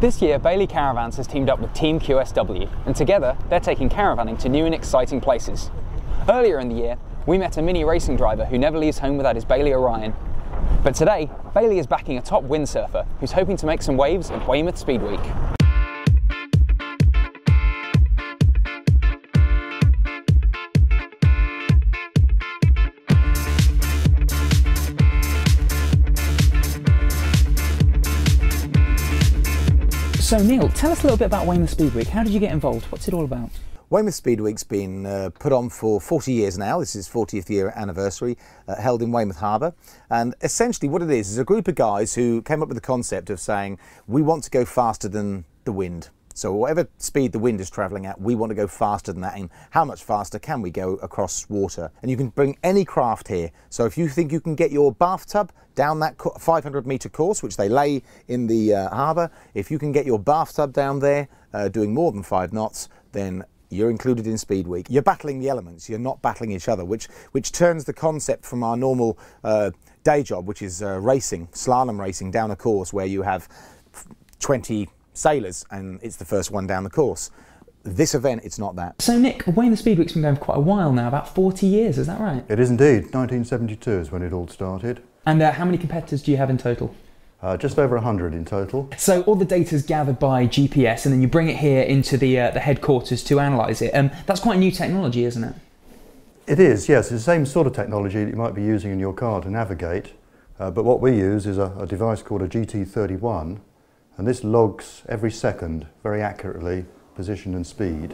This year, Bailey Caravans has teamed up with Team QSW, and together they're taking caravanning to new and exciting places. Earlier in the year, we met a mini racing driver who never leaves home without his Bailey Orion. But today, Bailey is backing a top windsurfer who's hoping to make some waves at Weymouth Speed Week. So Neil, tell us a little bit about Weymouth Speed Week. How did you get involved? What's it all about? Weymouth Speed Week's been put on for 40 years now. This is 40th year anniversary, held in Weymouth Harbour. And essentially what it is a group of guys who came up with the concept of saying, we want to go faster than the wind. So whatever speed the wind is travelling at, we want to go faster than that. And how much faster can we go across water? And you can bring any craft here. So if you think you can get your bathtub down that 500-metre course, which they lay in the harbour, if you can get your bathtub down there doing more than 5 knots, then you're included in Speed Week. You're battling the elements, you're not battling each other, which turns the concept from our normal day job, which is racing, slalom racing down a course where you have 20 sailors and it's the first one down the course. This event, it's not that. So Nick, Weymouth Speed Week's been going for quite a while now, about 40 years, is that right? It is indeed. 1972 is when it all started. And how many competitors do you have in total? Just over 100 in total. So all the data's gathered by GPS and then you bring it here into the headquarters to analyse it. That's quite new technology, isn't it? It is, yes. It's the same sort of technology that you might be using in your car to navigate. But what we use is a device called a GT31, and this logs every second very accurately position and speed.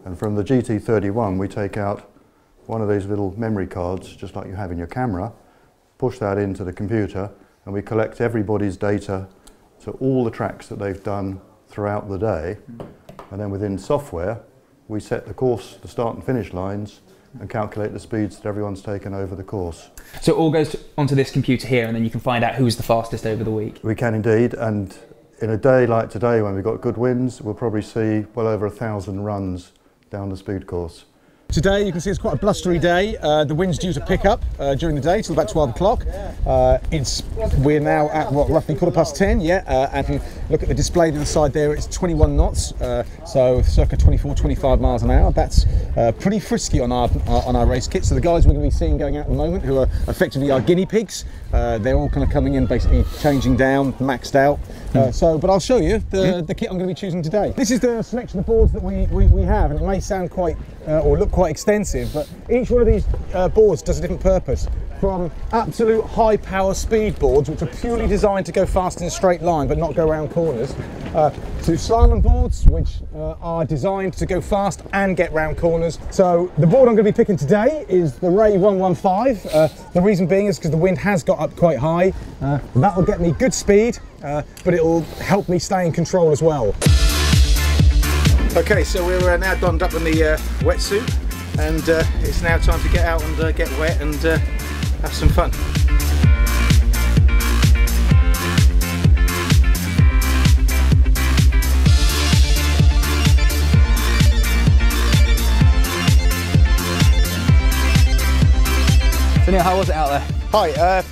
And from the GT31 we take out one of these little memory cards, just like you have in your camera, push that into the computer, and we collect everybody's data, so all the tracks that they've done throughout the day. And then within software, we set the course, the start and finish lines, and calculate the speeds that everyone's taken over the course. So it all goes onto this computer here, and then you can find out who's the fastest over the week? We can indeed, and in a day like today when we've got good winds, we'll probably see well over 1,000 runs down the speed course. Today you can see it's quite a blustery day. The wind's due to pick up during the day till about 12 o'clock. We're now at what, roughly 10:15, yeah, and if you look at the display to the side there, it's 21 knots, so circa 24-25 miles an hour. That's pretty frisky on our race kit. So the guys we're going to be seeing going out at the moment, who are effectively our guinea pigs, they're all kind of coming in, basically changing down, maxed out. But I'll show you the kit I'm going to be choosing today. This is the selection of boards that we have, and it may sound quite or look quite extensive, but each one of these boards does a different purpose. From absolute high power speed boards, which are purely designed to go fast in a straight line but not go around corners, to slalom boards, which are designed to go fast and get round corners. So the board I'm going to be picking today is the Ray 115. The reason being is because the wind has got up quite high. That will get me good speed, but it will help me stay in control as well. Okay, so we're now donned up in the wetsuit, and it's now time to get out and get wet and have some fun. So Neil, how was it out there? Hi,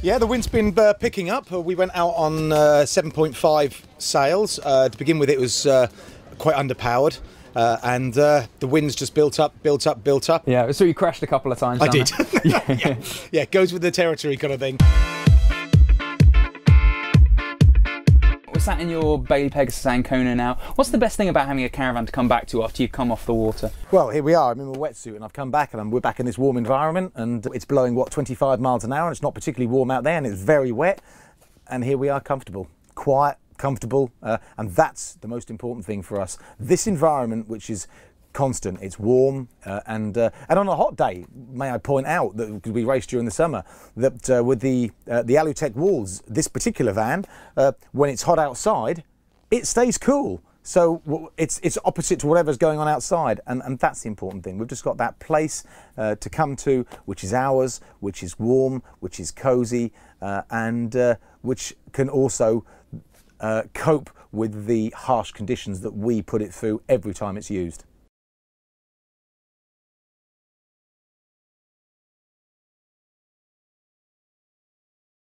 yeah, the wind's been picking up. We went out on 7.5 sails. To begin with, it was quite underpowered. And the wind's just built up. Yeah, so you crashed a couple of times. I did. Yeah, goes with the territory kind of thing. We're sat in your Bailey Pegasus Ancona now. What's the best thing about having a caravan to come back to after you come off the water? Well, here we are. I'm in my wetsuit and I've come back and we're back in this warm environment, and it's blowing, what, 25 miles an hour, and it's not particularly warm out there and it's very wet. And here we are, comfortable, quiet, comfortable, and that's the most important thing for us. This environment, which is constant, it's warm, and on a hot day, may I point out that, because we raced during the summer, that with the Alu-Tech walls, this particular van, when it's hot outside, it stays cool. So it's opposite to whatever's going on outside, and that's the important thing. We've just got that place to come to, which is ours, which is warm, which is cosy, and which can also cope with the harsh conditions that we put it through every time it's used.